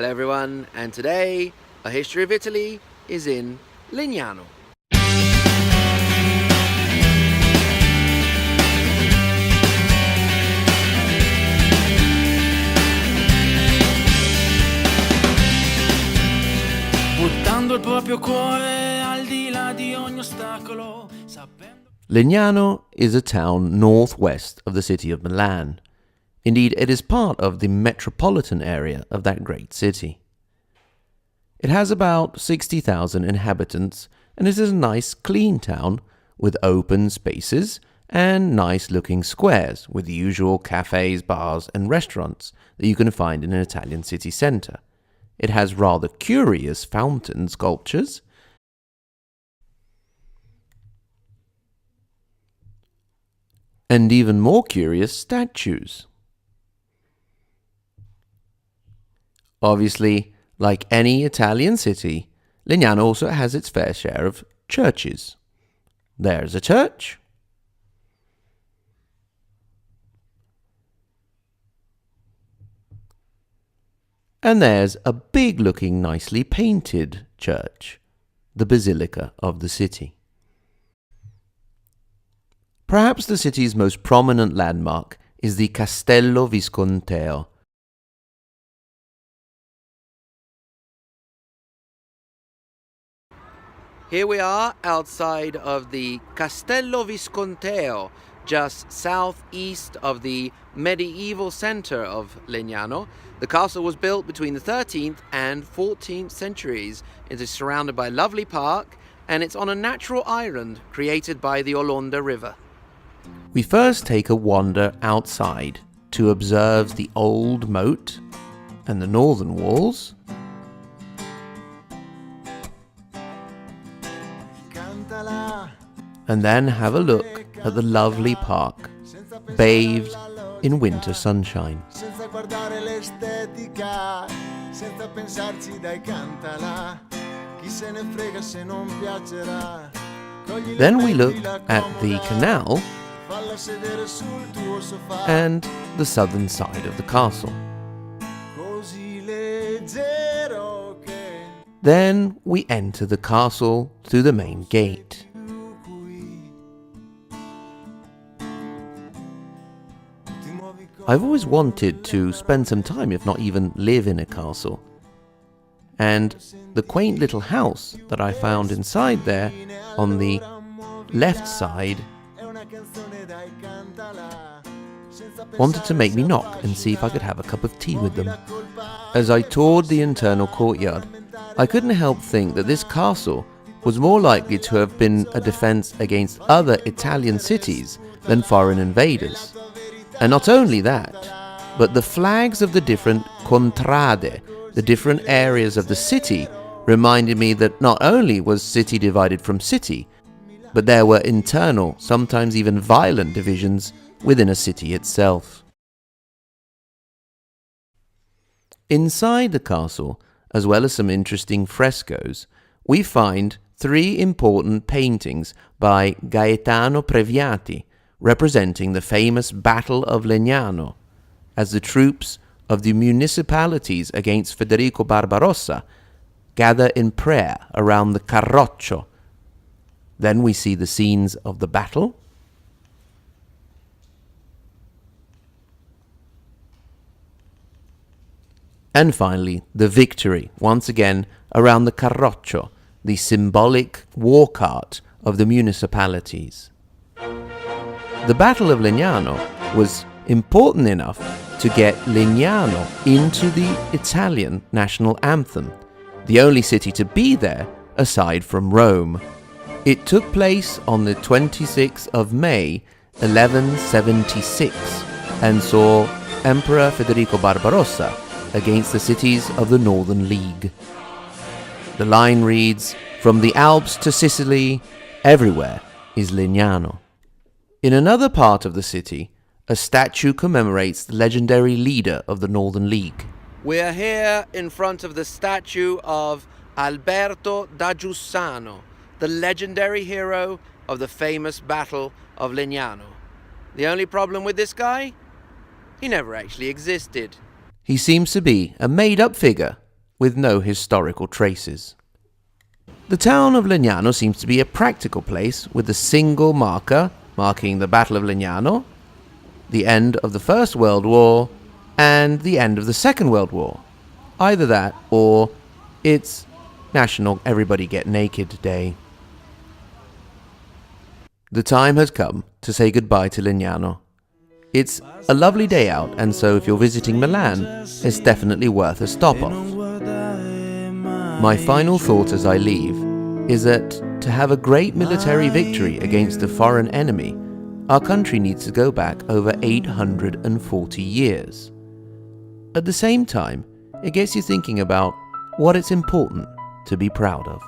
Hello everyone, and today, A History of Italy is in Legnano. Buttando il proprio cuore al di là di ogni ostacolo, sapendo... Legnano is a town northwest of the city of Milan. Indeed, it is part of the metropolitan area of that great city. It has about 60,000 inhabitants, and it is a nice, clean town with open spaces and nice-looking squares with the usual cafes, bars, and restaurants that you can find in an Italian city centre. It has rather curious fountain sculptures and even more curious statues. Obviously, like any Italian city, Legnano also has its fair share of churches. There's a church. And there's a big-looking, nicely painted church, the Basilica of the city. Perhaps the city's most prominent landmark is the Castello Visconteo. Here we are outside of the Castello Visconteo, just southeast of the medieval centre of Legnano. The castle was built between the 13th and 14th centuries. It is surrounded by a lovely park, and it's on a natural island created by the Olonda River. We first take a wander outside to observe the old moat and the northern walls. And then have a look at the lovely park, bathed in winter sunshine. Then we look at the canal and the southern side of the castle. Then we enter the castle through the main gate. I've always wanted to spend some time, if not even live in a castle. And the quaint little house that I found inside there on the left side wanted to make me knock and see if I could have a cup of tea with them. As I toured the internal courtyard, I couldn't help think that this castle was more likely to have been a defense against other Italian cities than foreign invaders. And not only that, but the flags of the different contrade, the different areas of the city, reminded me that not only was city divided from city, but there were internal, sometimes even violent divisions within a city itself. Inside the castle, as well as some interesting frescoes, we find three important paintings by Gaetano Previati, representing the famous Battle of Legnano, as the troops of the municipalities against Frederick Barbarossa gather in prayer around the Carroccio. Then we see the scenes of the battle. And finally, the victory, once again, around the Carroccio, the symbolic war cart of the municipalities. The Battle of Legnano was important enough to get Legnano into the Italian national anthem, the only city to be there aside from Rome. It took place on the 26th of May, 1176, and saw Emperor Federico Barbarossa against the cities of the Northern League. The line reads, "From the Alps to Sicily, everywhere is Legnano." In another part of the city, a statue commemorates the legendary leader of the Northern League. We are here in front of the statue of Alberto da Giussano, the legendary hero of the famous Battle of Legnano. The only problem with this guy? He never actually existed. He seems to be a made-up figure with no historical traces. The town of Legnano seems to be a practical place with a single marker marking the Battle of Legnano, the end of the First World War, and the end of the Second World War. Either that or it's National Everybody Get Naked Day. The time has come to say goodbye to Legnano. It's a lovely day out, and so if you're visiting Milan, it's definitely worth a stop off. My final thought as I leave is that to have a great military victory against a foreign enemy, our country needs to go back over 840 years. At the same time, it gets you thinking about what it's important to be proud of.